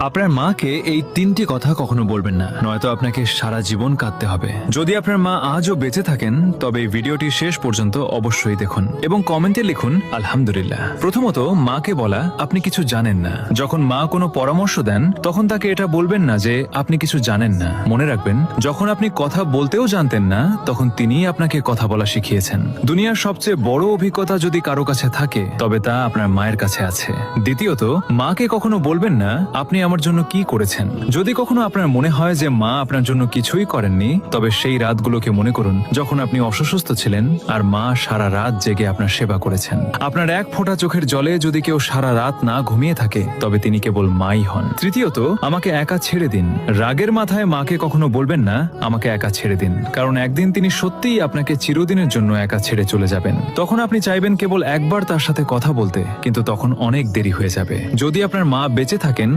আপনার মাকে এই তিনটি কথা কখনো বলবেন না, নয়তো আপনাকে সারা জীবন কাঁদতে হবে। যদি আপনার মা আজও বেঁচে থাকেন তবে এই ভিডিওটি শেষ পর্যন্ত অবশ্যই দেখুন এবং কমেন্টে লিখুন আলহামদুলিল্লাহ। প্রথমত, মাকে বলা আপনি কিছু জানেন না। যখন মা কোনো পরামর্শ দেন তখন তাকে এটা বলবেন না যে আপনি কিছু জানেন না। মনে রাখবেন, যখন আপনি কথা বলতেও জানতেন না তখন তিনিই আপনাকে কথা বলা শিখিয়েছেন। দুনিয়ার সবচেয়ে বড় অভিজ্ঞতা যদি কারো কাছে থাকে তবে তা আপনার মায়ের কাছে আছে। দ্বিতীয়ত, মাকে কখনো বলবেন না আপনি আমার জন্য কি করেছেন। যদি কখনো আপনার মনে হয় যে মা আপনার জন্য কিছুই করেননি, তবে সেই রাতগুলোকে মনে করুন যখন আপনি অসুস্থ ছিলেন আর মা সারা রাত জেগে আপনার সেবা করেছেন। আপনার এক ফোঁটা চোখের জলে যদি কেউ সারা রাত না ঘুমিয়ে থাকে তবে তিনি কেবল মাই হন। তৃতীয়ত, আমাকে একা ছেড়ে দিন। রাগের মাথায় মাকে কখনো বলবেন না আমাকে একা ছেড়ে দিন, কারণ একদিন তিনি সত্যিই আপনাকে চিরদিনের জন্য একা ছেড়ে চলে যাবেন। তখন আপনি চাইবেন কেবল একবার তার সাথে কথা বলতে, কিন্তু তখন অনেক দেরি হয়ে যাবে। যদি আপনার মা বেঁচে থাকেন